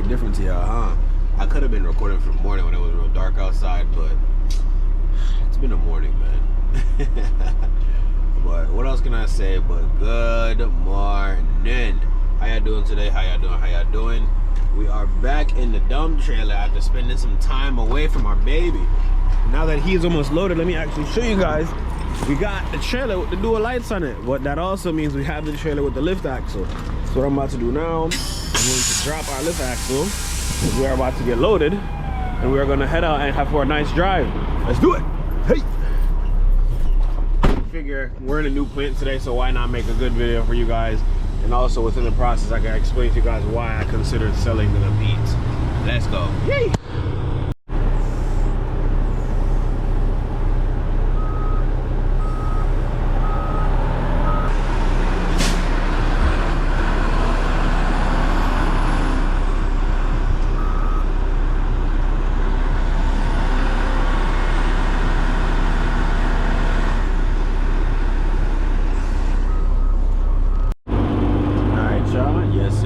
different to y'all, huh? I could have been recording for the morning when it was real dark outside, but it's been a morning, man. But what else can I say but good morning? How y'all doing today? How y'all doing? We are back in the dump trailer after spending some time away from our baby. Now that he's almost loaded, let me actually show you guys. We got the trailer with the dual lights on it, but that also means we have the trailer with the lift axle. So what I'm about to do now, I'm going to drop our lift axle because we are about to get loaded, and we are going to head out and have for a nice drive. Let's do it. Hey. Figure we're in a new plant today, so why not make a good video for you guys? And also within the process, I can explain to you guys why I considered selling the Beats. Let's go. Yay!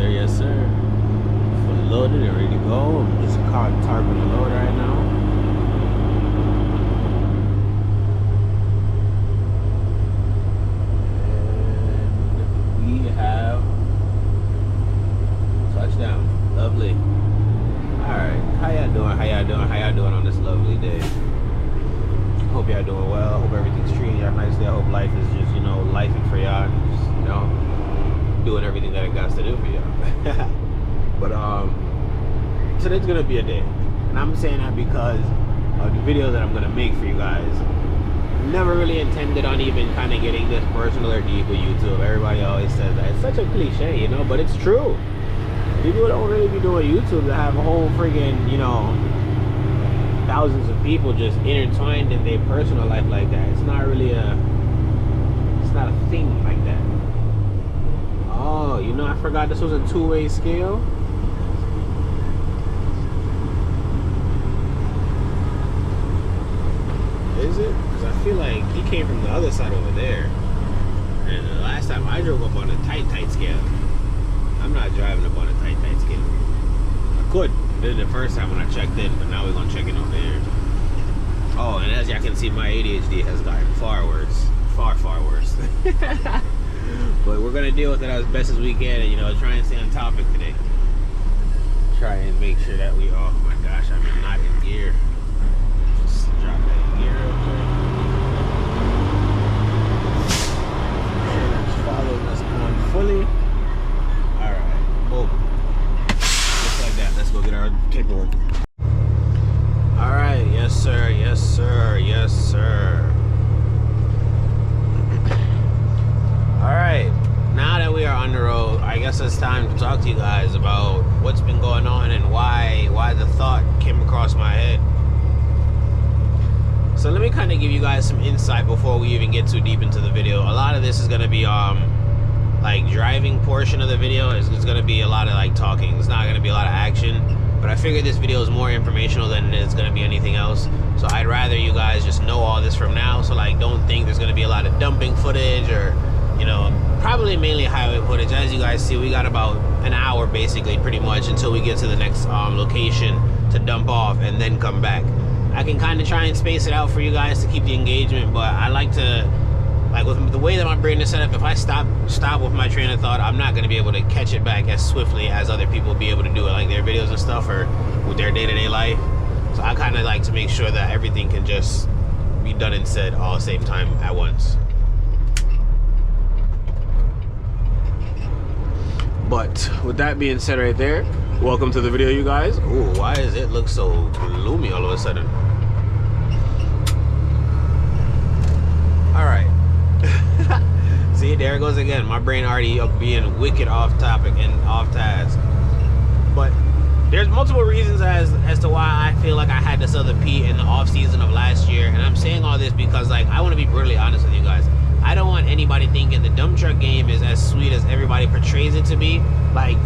Yes sir. Fully loaded and ready to go. I'm just tarping the load right now. And we have touchdown. Lovely. Alright, how y'all doing on this lovely day? Hope y'all doing well. Hope everything's treating y'all nicely. I hope life is just, lifing for y'all. Just, doing everything that it got to do for y'all. But today's gonna be a day, and I'm saying that because of the video that I'm gonna make for you guys. Never really intended on even kind of getting this personal or deep with YouTube. Everybody always says that. It's such a cliche, but it's true. People don't really be doing YouTube to have a whole freaking, thousands of people just intertwined in their personal life like that. It's not really it's not a thing like that. Oh, I forgot this was a two-way scale. Is it? Because I feel like he came from the other side over there. And the last time I drove up on a tight scale. I'm not driving up on a tight scale. I could. I did it the first time when I checked in, but now we're going to check in over there. Oh, and as y'all can see, my ADHD has gotten far worse. Far worse. But we're gonna deal with it as best as we can, and try and stay on topic today. Try and make sure that we. Oh my gosh, I'm not in gear. Just drop that in gear real quick. Trailer's following us on fully. All right, boom. Just like that. Let's go get our paperwork. All right, yes sir, yes sir, yes sir. Alright, now that we are on the road, I guess it's time to talk to you guys about what's been going on and why the thought came across my head. So let me kind of give you guys some insight before we even get too deep into the video. A lot of this is going to be like driving portion of the video. It's going to be a lot of like talking. It's not going to be a lot of action. But I figured this video is more informational than it's going to be anything else. So I'd rather you guys just know all this from now. So like don't think there's going to be a lot of dumping footage or probably mainly highway footage. As you guys see, we got about an hour basically pretty much until we get to the next location to dump off and then come back. I can kind of try and space it out for you guys to keep the engagement, but I like to, with the way that my brain is set up, if I stop with my train of thought, I'm not going to be able to catch it back as swiftly as other people be able to do it, like their videos and stuff or with their day-to-day life. So I kind of like to make sure that everything can just be done and said all at the same time at once. But with that being said right there, welcome to the video, you guys. Ooh, why does it look so gloomy all of a sudden? All right. See, there it goes again. My brain already being wicked off topic and off task. But there's multiple reasons as to why I feel like I had this other P in the off season of last year. And I'm saying all this because I want to be brutally honest with you guys. I don't want anybody thinking the dump truck game is as sweet as everybody portrays it to be.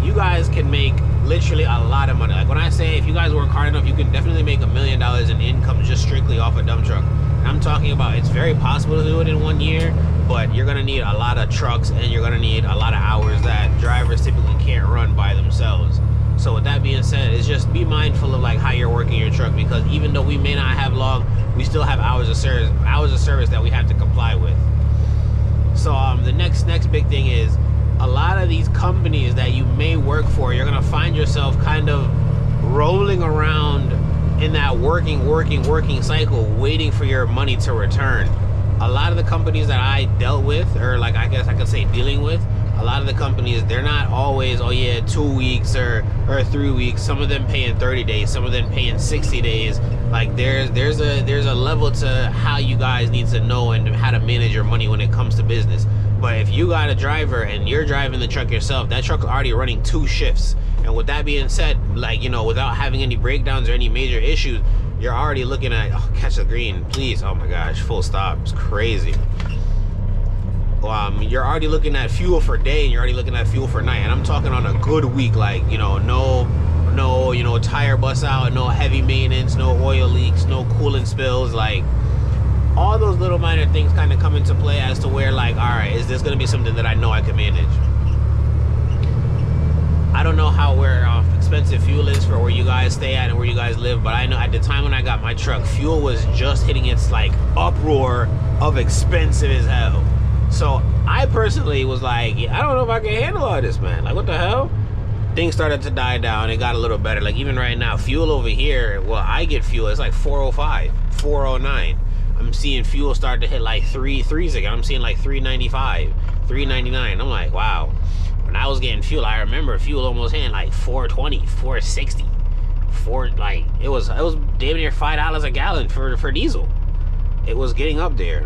You guys can make literally a lot of money. When I say if you guys work hard enough, you can definitely make $1 million in income just strictly off a dump truck. And I'm talking about it's very possible to do it in 1 year, but you're gonna need a lot of trucks and you're gonna need a lot of hours that drivers typically can't run by themselves. So with that being said, it's just be mindful of like how you're working your truck, because even though we may not have log, we still have hours of service that we have to comply with. So the next big thing is, a lot of these companies that you may work for, you're gonna find yourself kind of rolling around in that working cycle, waiting for your money to return. A lot of the companies that I dealt with, or like I guess I could say dealing with, a lot of the companies, they're not always, oh yeah, 2 weeks or 3 weeks. Some of them paying 30 days, some of them paying 60 days. Like there's a level to how you guys need to know and how to manage your money when it comes to business. But if you got a driver and you're driving the truck yourself, that truck's already running 2 shifts. And with that being said, like, you know, without having any breakdowns or any major issues, you're already looking at, oh, catch the green, please. Oh my gosh, full stop. It's crazy. You're already looking at fuel for day, and you're already looking at fuel for night. And I'm talking on a good week, like, you know, no, you know, tire bust out, no heavy maintenance, no oil leaks, no coolant spills. Like, all those little minor things kind of come into play as to where, like, all right, is this going to be something that I know I can manage? I don't know where expensive fuel is for where you guys stay at and where you guys live, but I know at the time when I got my truck, fuel was just hitting its like uproar of expensive as hell. So I personally was like, I don't know if I can handle all this, man. Like, what the hell? Things started to die down. It got a little better. Like, even right now, fuel over here, well, I get fuel, it's like 405, 409. I'm seeing fuel start to hit like 3.3s again. I'm seeing like 395, 399. I'm like, wow. When I was getting fuel, I remember fuel almost hitting like 420, 460, like it was damn near $5 a gallon for diesel. It was getting up there.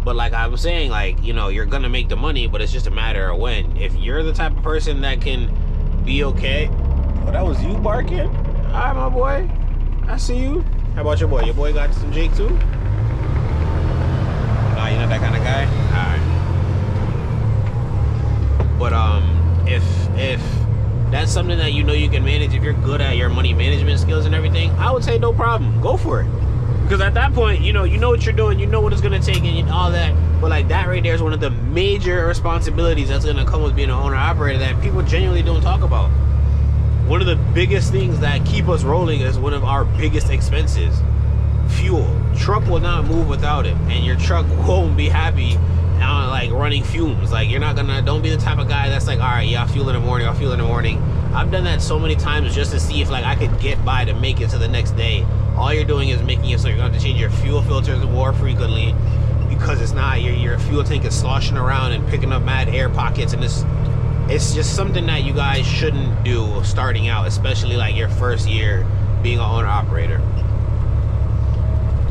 But like I'm saying, like, you know, you're gonna make the money, but it's just a matter of when. If you're the type of person that can be okay. Oh, that was you barking? Hi, my boy. I see you. How about your boy? Your boy got some Jake too? Nah, you're not that kind of guy? Alright. But if that's something that you know you can manage, if you're good at your money management skills and everything, I would say no problem. Go for it. Because at that point, you know what you're doing, you know what it's gonna take and all that. But like that right there is one of the major responsibilities that's gonna come with being an owner operator that people genuinely don't talk about. One of the biggest things that keep us rolling is one of our biggest expenses. Fuel. Truck will not move without it, and your truck won't be happy like running fumes. Like, don't be the type of guy that's like, all right, yeah, I'll fuel in the morning, I've done that so many times just to see if like I could get by to make it to the next day. All you're doing is making it so you're going to have to change your fuel filters more frequently, because it's not, your fuel tank is sloshing around and picking up mad air pockets, and it's just something that you guys shouldn't do starting out, especially like your first year being an owner operator.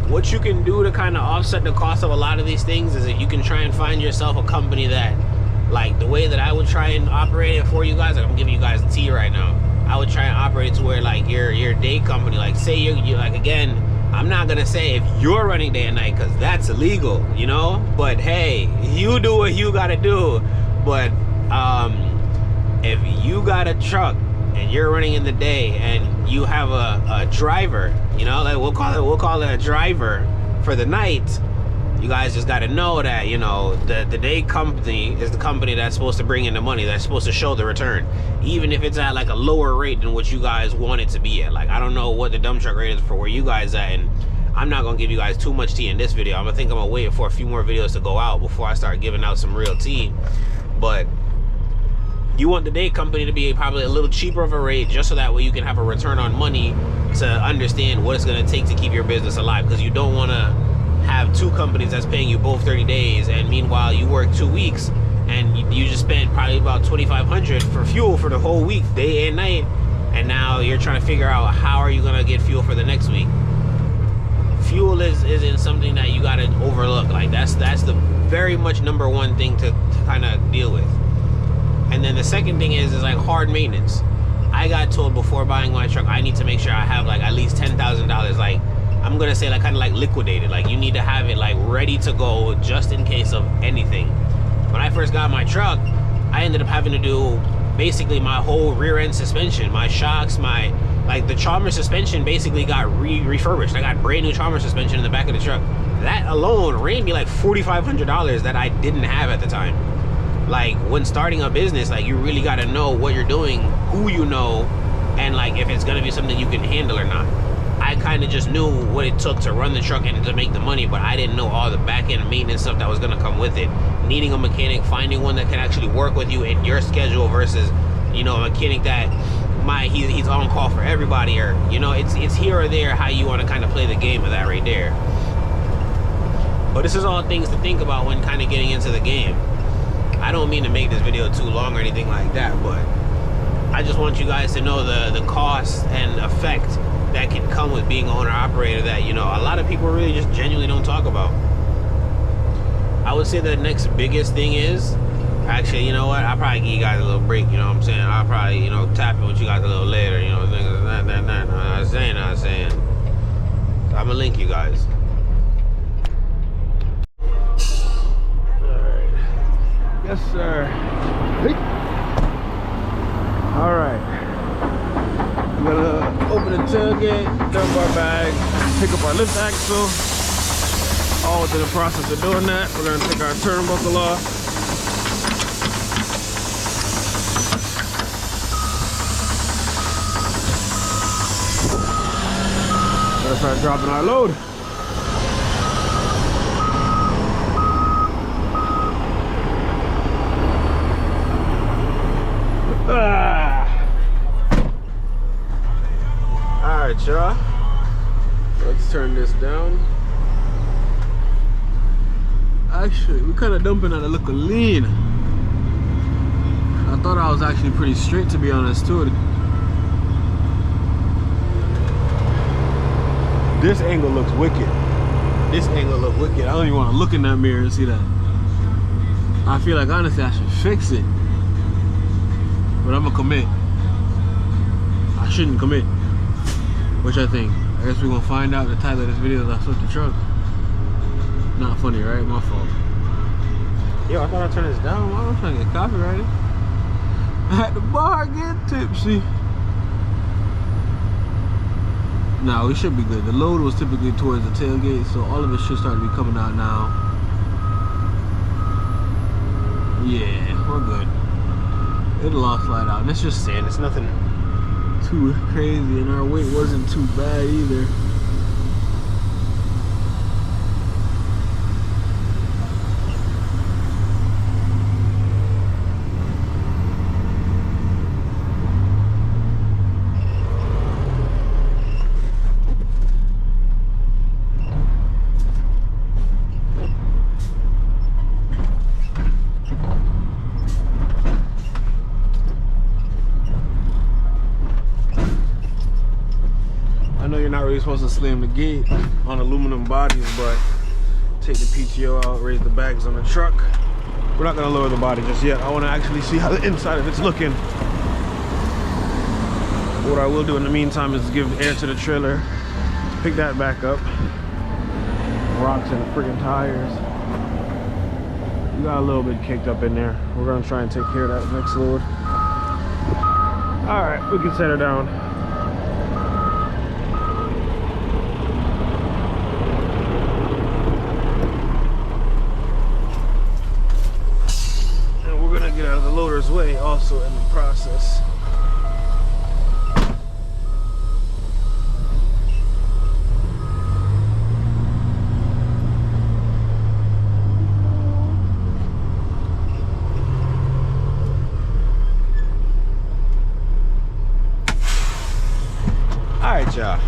What you can do to kind of offset the cost of a lot of these things is that you can try and find yourself a company that, like the way that I would try and operate it for you guys, like I'm giving you guys the tea right now. I would try and operate to where like your day company, like say you like, again, I'm not gonna say if you're running day and night, because that's illegal, you know, but hey, you do what you gotta do. But if you got a truck and you're running in the day and you have a driver, you know, like we'll call it a driver for the night, you guys just got to know that, you know, the day company is the company that's supposed to bring in the money, that's supposed to show the return, even if it's at like a lower rate than what you guys want it to be at. Like, I don't know what the dump truck rate is for where you guys at, and I'm not gonna give you guys too much tea in this video. I'm gonna wait for a few more videos to go out before I start giving out some real tea. But you want the day company to be probably a little cheaper of a rate, just so that way you can have a return on money to understand what it's going to take to keep your business alive. Because you don't want to have two companies that's paying you both 30 days, and meanwhile you work 2 weeks and you just spent probably about $2,500 for fuel for the whole week, day and night, and now you're trying to figure out how are you going to get fuel for the next week. Fuel isn't something that you got to overlook. Like, that's the very much number one thing to kind of deal with. And then the second thing is like hard maintenance. I got told before buying my truck, I need to make sure I have like at least $10,000, like I'm gonna say like kind of like liquidated. Like, you need to have it like ready to go just in case of anything. When I first got my truck, I ended up having to do basically my whole rear end suspension, my shocks, like the Chalmers suspension basically got refurbished. I got brand new Chalmers suspension in the back of the truck. That alone ran me like $4,500 that I didn't have at the time. Like, when starting a business, like, you really got to know what you're doing, who you know, and like if it's gonna be something you can handle or not. I kind of just knew what it took to run the truck and to make the money, but I didn't know all the back-end maintenance stuff that was gonna come with it. Needing a mechanic, finding one that can actually work with you in your schedule versus, you know, a mechanic that he's on call for everybody, or, you know, it's here or there how you want to kind of play the game of that right there. But this is all things to think about when kind of getting into the game. I don't mean to make this video too long or anything like that, but I just want you guys to know the cost and effect that can come with being an owner-operator that, you know, a lot of people really just genuinely don't talk about. I would say the next biggest thing is, actually, you know what, I'll probably give you guys a little break, you know what I'm saying? I'll probably, you know, tap in with you guys a little later, you know, things like that. I'm saying. So I'm gonna link you guys. Alright. Yes, sir. Hey. Alright. We're gonna open the tailgate, dump our bag, pick up our lift axle. All within the process of doing that, we're gonna take our turnbuckle off. Gotta start dropping our load. Alright, y'all. Let's turn this down. Actually, we're kind of dumping at a look lean. I thought I was actually pretty straight, to be honest, too. This angle looks wicked. This angle looks wicked. I don't even want to look in that mirror and see that. I feel like, honestly, I should fix it. But I'm gonna commit. I shouldn't commit. Which I think. I guess we're gonna find out. The title of this video is I flipped the truck. Not funny, right? My fault. Yo, I thought I turned this down. I'm trying to get copyrighted. At the bar, get tipsy. Nah, we should be good. The load was typically towards the tailgate, so all of it should start to be coming out now. Yeah, we're good. It'll all slide out. And it's just sand. It's nothing too crazy, and our weight wasn't too bad either. Supposed to slam the gate on aluminum bodies, but take the PTO out, raise the bags on the truck. We're not gonna lower the body just yet. I want to actually see how the inside of it's looking. What I will do in the meantime is give air to the trailer, pick that back up. Rocks in the friggin' tires. We got a little bit kicked up in there. We're gonna try and take care of that next load. All right, we can set her down. Way also in the process. All right, y'all.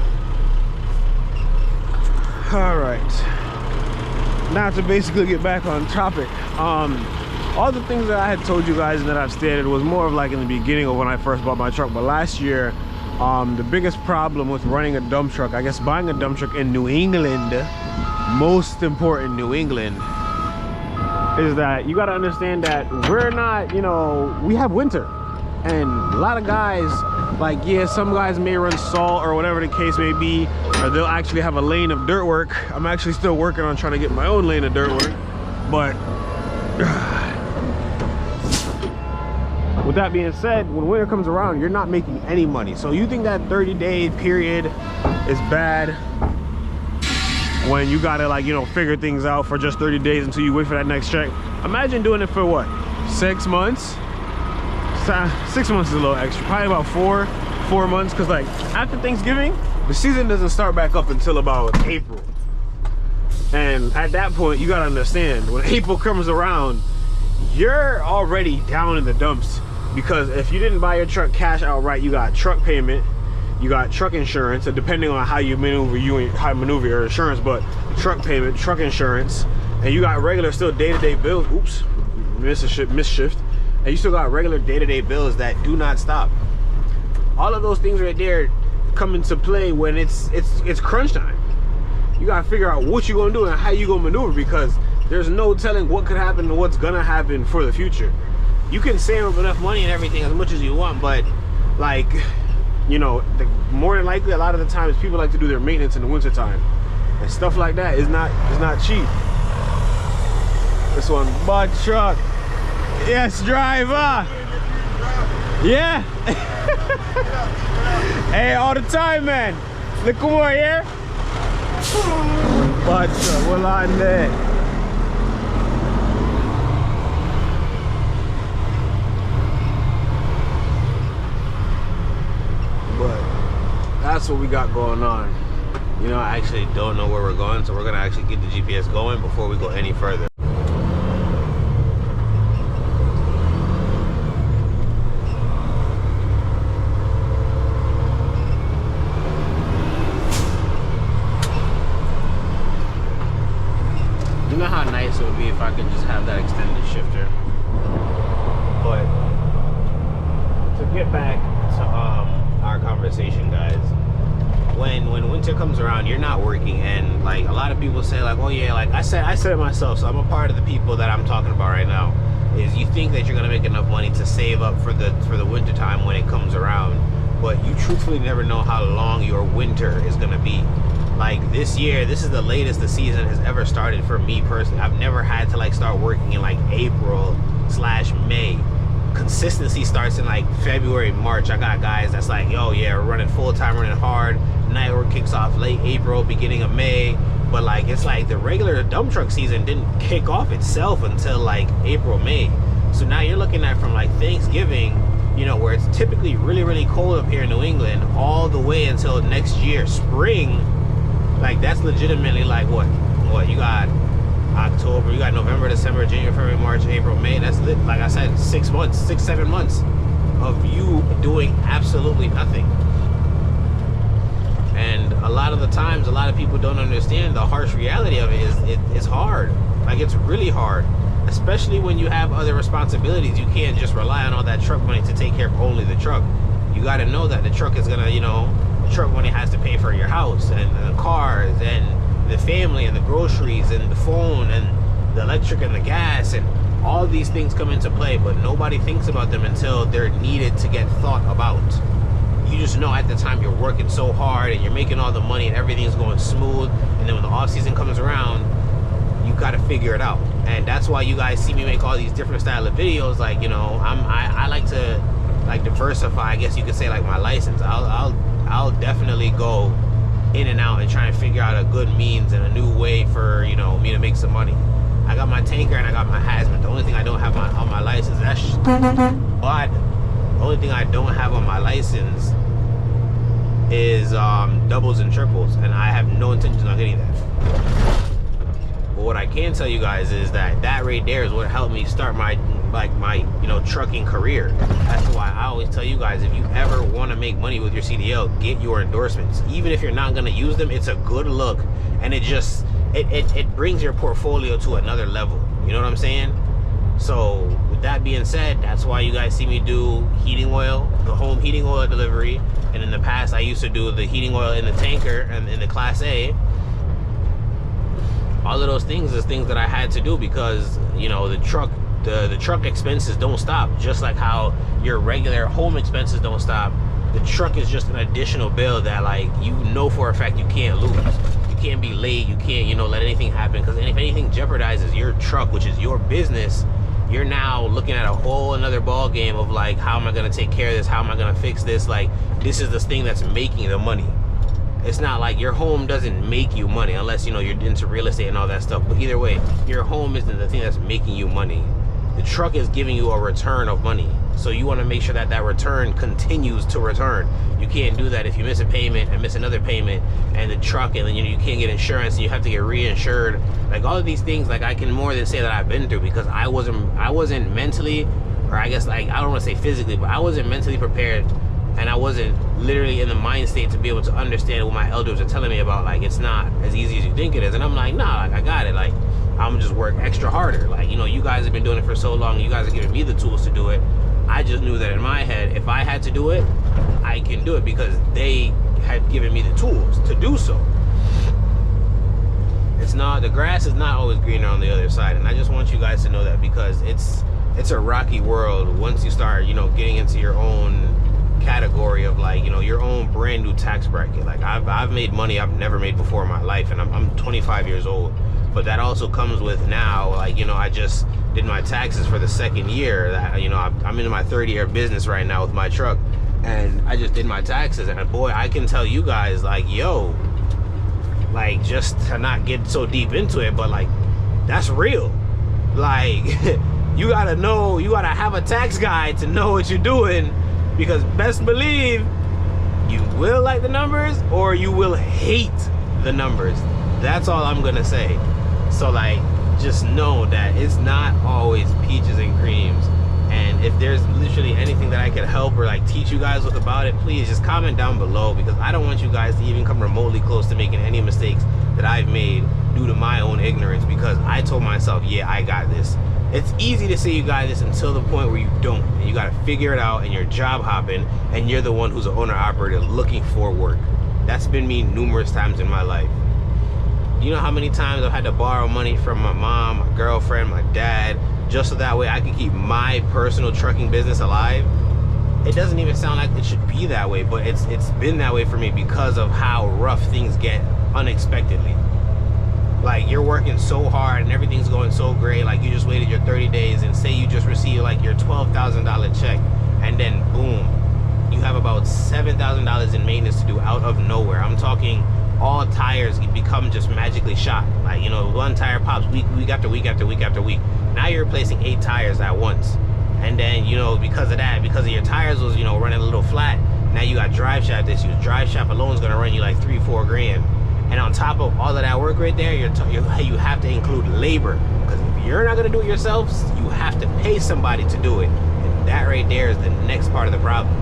All right. Now to basically get back on topic. All the things that I had told you guys and that I've stated was more of like in the beginning of when I first bought my truck. But last year, the biggest problem with running a dump truck, I guess buying a dump truck in New England, most important New England, is that you got to understand that we're not, you know, we have winter. And a lot of guys, like, yeah, some guys may run salt or whatever the case may be, or they'll actually have a lane of dirt work. I'm actually still working on trying to get my own lane of dirt work. But with that being said, when winter comes around, you're not making any money. So you think that 30-day period is bad when you gotta, like, you know, figure things out for just 30 days until you wait for that next check. Imagine doing it for what, 6 months? 6 months is a little extra, probably about 4. 4 months, because like after Thanksgiving, the season doesn't start back up until about April. And at that point, you gotta understand, when April comes around, you're already down in the dumps, because if you didn't buy your truck cash outright, you got truck payment, you got truck insurance, and depending on how you maneuver your insurance, but truck payment, truck insurance, and you got regular still day-to-day bills. Oops, misshift. And you still got regular day-to-day bills that do not stop. All of those things right there come into play when it's crunch time. You gotta figure out what you're gonna do and how you gonna maneuver, because there's no telling what could happen and what's gonna happen for the future. You can save up enough money and everything as much as you want, but like, you know, more than likely a lot of the times people like to do their maintenance in the winter time, and stuff like that is not cheap. This one, bud truck. Yes, driver. Yeah. Hey, all the time, man. Look more here. Bud truck, we're on there. But that's what we got going on. You know, I actually don't know where we're going, so we're gonna actually get the GPS going before we go any further. You know how nice it would be if I could just have that extended shifter. But to get back to our conversation, guys, when winter comes around, you're not working, and like a lot of people say, like, oh yeah, like I said it myself, so I'm a part of the people that I'm talking about right now, is you think that you're gonna make enough money to save up for the winter time when it comes around, but you truthfully never know how long your winter is gonna be. Like this year, this is the latest the season has ever started for me personally. I've never had to like start working in like April/May. Consistency starts in like February, March. I got guys that's like, yo, yeah, we're running full time, running hard. Night work kicks off late April, beginning of May. But like, it's like the regular dump truck season didn't kick off itself until like April, May. So now you're looking at from like Thanksgiving, you know, where it's typically really, really cold up here in New England, all the way until next year, spring. Like that's legitimately like what you got October, you got November, December, January, February, March, April, May. That's lit. Like I said, 6 months, 7 months of you doing absolutely nothing. And a lot of the times, a lot of people don't understand the harsh reality of it is it's hard. Like it's really hard, especially when you have other responsibilities. You can't just rely on all that truck money to take care of only the truck. You got to know that the truck is gonna, you know, the truck money has to pay for your house and the cars and the family and the groceries and the phone and the electric and the gas, and all these things come into play, but nobody thinks about them until they're needed to get thought about. You just know at the time you're working so hard and you're making all the money and everything's going smooth, and then when the off season comes around, you got to figure it out. And that's why you guys see me make all these different style of videos. Like, you know, I like to like diversify, I guess you could say, like my license. I'll definitely go in and out and try and figure out a good means and a new way for, you know, me to make some money. I got my tanker and I got my hazmat. The only thing I don't have on my license, but the only thing I don't have on my license is doubles and triples, and I have no intention of getting that. But what I can tell you guys is that right there is what helped me start my you know, trucking career. That's why I always tell you guys, if you ever want to make money with your CDL, get your endorsements. Even if you're not going to use them, it's a good look, and it brings your portfolio to another level. You know what I'm saying? So with that being said, that's why you guys see me do heating oil, the home heating oil delivery, and in the past I used to do the heating oil in the tanker and in the Class A. All of those things is things that I had to do because, you know, the truck expenses don't stop. Just like how your regular home expenses don't stop, the truck is just an additional bill that, like, you know for a fact you can't lose. You can't be late, you can't, you know, let anything happen, because if anything jeopardizes your truck, which is your business, you're now looking at a whole another ball game of like, how am I going to take care of this? How am I going to fix this? Like, this is the thing that's making the money. It's not like your home doesn't make you money unless, you know, you're into real estate and all that stuff. But either way, your home isn't the thing that's making you money. the truck is giving you a return of money. So you want to make sure that that return continues to return. You can't do that if you miss a payment and miss another payment and the truck, and then you can't get insurance and you have to get reinsured. Like all of these things, like I can more than say that I've been through, because I wasn't mentally, or I guess like I don't want to say physically, but I wasn't mentally prepared, and I wasn't literally in the mind state to be able to understand what my elders are telling me about. Like, it's not as easy as you think it is. And I'm like, nah, like I got it. Like, I'm just work extra harder. Like, you know, you guys have been doing it for so long. You guys are giving me the tools to do it. I just knew that in my head, if I had to do it, I can do it because they had given me the tools to do so. It's not, the grass is not always greener on the other side. And I just want you guys to know that, because it's a rocky world once you start, you know, getting into your own category of, like, you know, your own brand new tax bracket. Like I've made money I've never made before in my life, and I'm 25 years old. But that also comes with now, like, you know, I just did my taxes for the second year. That, you know, I'm in my third year of business right now with my truck, and I just did my taxes. And boy, I can tell you guys, like, yo, like, just to not get so deep into it, but like, that's real. Like, you gotta know, you gotta have a tax guy to know what you're doing, because best believe you will like the numbers or you will hate the numbers. That's all I'm gonna say. So, like, just know that it's not always peaches and creams. And if there's literally anything that I can help or like teach you guys with about it, please just comment down below, because I don't want you guys to even come remotely close to making any mistakes that I've made due to my own ignorance, because I told myself, yeah, I got this. It's easy to say you got this until the point where you don't, and you got to figure it out, and you're job hopping, and you're the one who's an owner operator looking for work. That's been me numerous times in my life. You know how many times I've had to borrow money from my mom, my girlfriend, my dad, just so that way I can keep my personal trucking business alive? It doesn't even sound like it should be that way, but it's been that way for me because of how rough things get unexpectedly. Like, you're working so hard and everything's going so great, like you just waited your 30 days and say you just received like your $12,000 check, and then boom, you have about $7,000 in maintenance to do out of nowhere. I'm talking all tires become just magically shot. Like, you know, one tire pops week after week after week after week. Now you're replacing 8 tires at once. And then, you know, because of that, because of your tires was, you know, running a little flat, now you got drive shaft issues. Drive shaft alone is gonna run you like $3-4 grand. And on top of all of that work right there, you have to include labor, because if you're not gonna do it yourself, you have to pay somebody to do it. And that right there is the next part of the problem.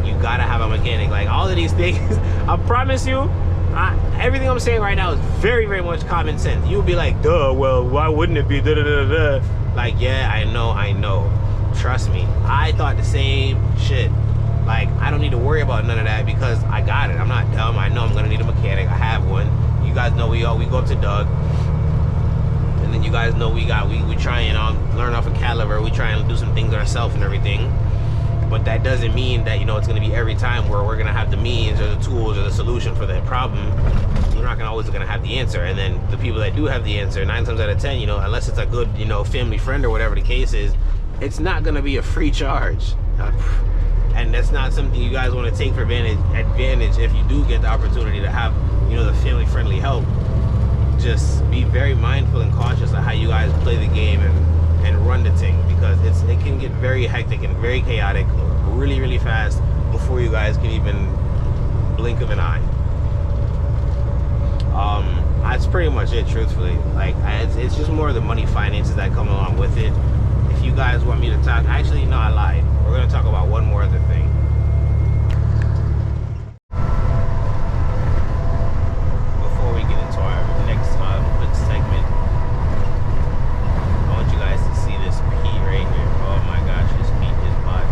You gotta have a mechanic. Like, all of these things, I promise you, everything I'm saying right now is very, very much common sense. You'll be like, duh, well, why wouldn't it be da da da da? Like, yeah, I know. Trust me, I thought the same shit. Like, I don't need to worry about none of that because I got it. I'm not dumb. I know I'm gonna need a mechanic. I have one. You guys know we go up to Doug, and then you guys know we try and learn off of Caliber. We try and do some things ourselves and everything. But that doesn't mean that, you know, it's going to be every time where we're going to have the means or the tools or the solution for that problem. We're not always going to have the answer. And then the people that do have the answer, 9 times out of 10, you know, unless it's a good, you know, family friend or whatever the case is, it's not going to be a free charge. And that's not something you guys want to take for advantage if you do get the opportunity to have, you know, the family friendly help. Just be very mindful and cautious of how you guys play the game and run the thing, because it can get very hectic and very chaotic really, really fast before you guys can even blink of an eye. That's pretty much it, truthfully. Like, it's just more of the money finances that come along with it. If you guys want me to talk, actually, no, I lied. We're going to talk about one more other thing. Before we get into our next quick segment, I want you guys to see this peat right here. Oh my gosh, this peat is hot.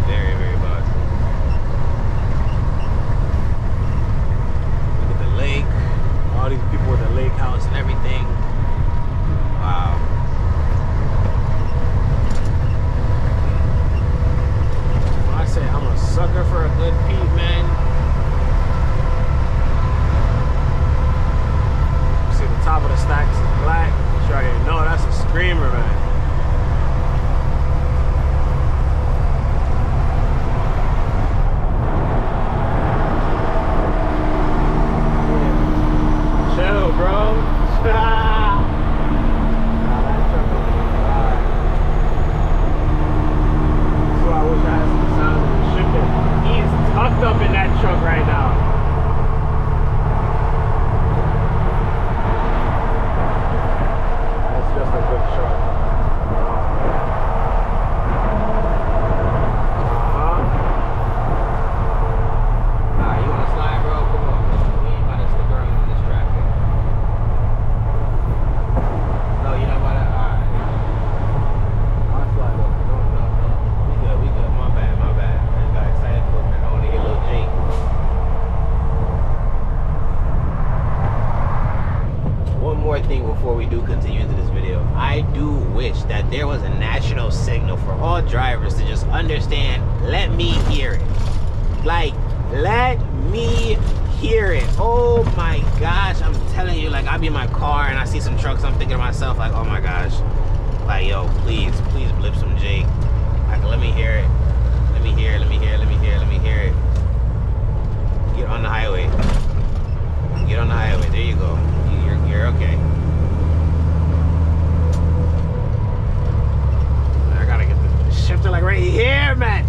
Very, very hot. Look at the lake. All these people with the lake house and everything. Wow. I say I'm a sucker for a good peat, man. See the top of the stacks is black. You already know that's a screamer, man. Yeah. Chill, bro. That truck more thing before we do continue into this video. I do wish that there was a national signal for all drivers to just understand, let me hear it. Like, let me hear it. Oh my gosh, I'm telling you, like, I be in my car and I see some trucks, I'm thinking to myself, like, oh my gosh. Like, yo, please blip some Jake. Like, let me hear it. Let me hear it, let me hear it, let me hear it, let me hear it. Get on the highway. Get on the highway. There you go. You're okay. I gotta get the shifter like right here, man.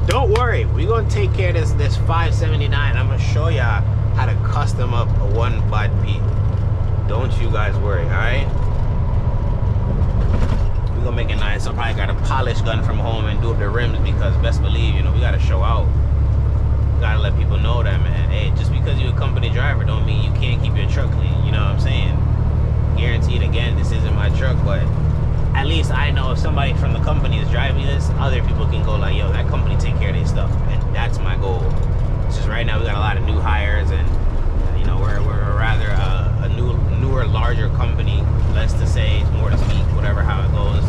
Don't worry. We're gonna take care of this 579. I'm gonna show y'all how to custom up a one bud P. Don't you guys worry, alright? We're gonna make it nice. I probably got a polish gun from home and do up the rims because best believe, you know, we gotta show out. Gotta let people know that, man. Hey, just because you're a company driver don't mean you can't keep your truck clean. You know what I'm saying? Guaranteed, again, this isn't my truck, but at least I know if somebody from the company is driving this, other people can go like, yo, that company take care of their stuff, and that's my goal. It's just right now we got a lot of new hires, and you know we're rather a newer, larger company. Less to say, more to speak, whatever how it goes.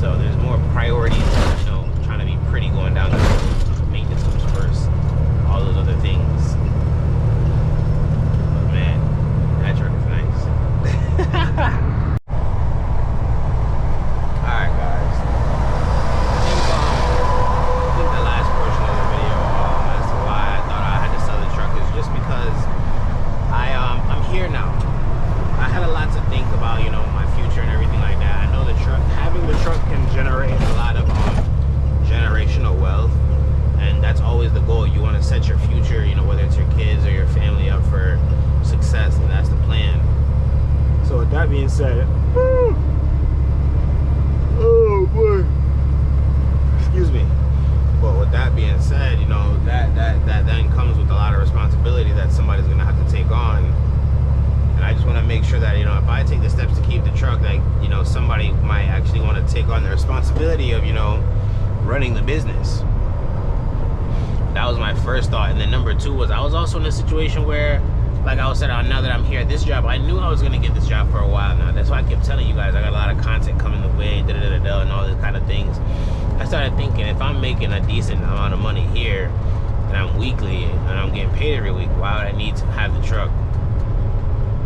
So there's more priorities, you know, trying to be pretty going down the road. Maintenance comes first. All those other things. But man, that truck is nice. Alright guys. I think the last portion of the video as to why I thought I had to sell the truck is just because I'm here now. I had a lot to think about, you know, my future and everything like that. I know the truck, having the truck can generate a lot of generational wealth. And that's always the goal. You want to set your future, you know, whether it's your kids or your family up for success, and that's the plan. So with that being said, oh boy, excuse me. But with that being said, you know, that then comes with a lot of responsibility that somebody's gonna have to take on. And I just want to make sure that, you know, if I take the steps to keep the truck, like, you know, somebody might actually want to take on the responsibility of, you know, running the business. That was my first thought. And then number two was I was also in a situation where, like I was saying, now that I'm here at this job, I knew I was going to get this job for a while now. That's why I kept telling you guys I got a lot of content coming the way, and all these kind of things. I started thinking, if I'm making a decent amount of money here and I'm weekly and I'm getting paid every week, why would I need to have the truck?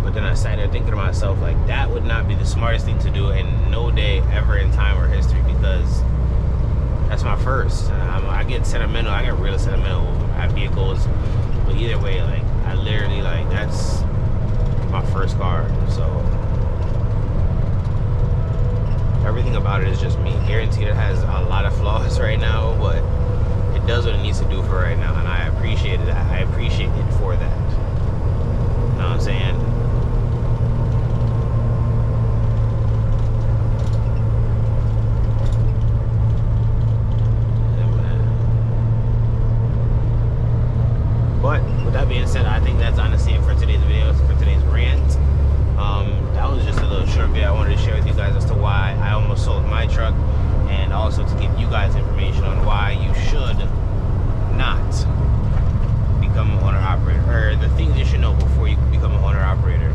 But then I started thinking to myself, like, that would not be the smartest thing to do in no day ever in time or history, because that's my first. I get sentimental. I get real sentimental at vehicles. But either way, like, I literally, like, that's my first car. So everything about it is just me. Guaranteed it has a lot of flaws right now, but it does what it needs to do for right now, and I appreciate that. I appreciate it for that. You know what I'm saying? But with that being said, I think that's honestly it for today's video, for today's rant. That was just a little short video I wanted to share with you guys as to why I almost sold my truck, and also to give you guys information on why you should not become an owner-operator, or the things you should know before you become an owner-operator.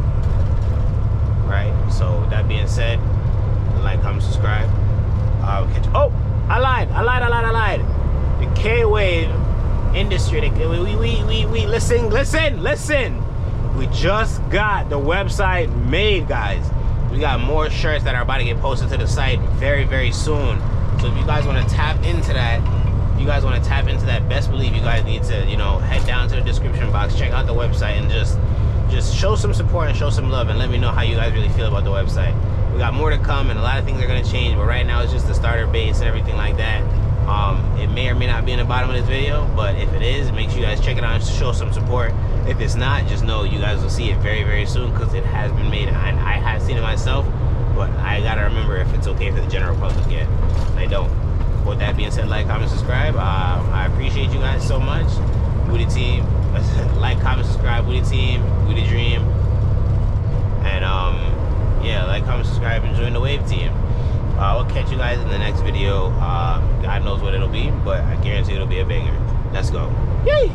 Right? So with that being said, like, comment, subscribe. Oh, I lied. The K-Wave industry, we listen. We just got the website made, guys. We got more shirts that are about to get posted to the site very, very soon. So if you guys want to tap into that, best believe you guys need to, you know, head down to the description box, check out the website, and just show some support and show some love, and let me know how you guys really feel about the website. We got more to come, and a lot of things are going to change, but right now it's just the starter base and everything like that. It may or may not be in the bottom of this video, but if it is, make sure you guys check it out and show some support. If it's not, just know you guys will see it very, very soon, because it has been made, and I have seen it myself, but I gotta remember if it's okay for the general public yet. I don't. With that being said, like, comment, subscribe. I appreciate you guys so much. Woody Team. Like, comment, subscribe. Woody Team. Woody Dream. And yeah, like, comment, subscribe, and join the Wave Team. We'll catch you guys in the next video. God knows what it'll be, but I guarantee it'll be a banger. Let's go. Yay!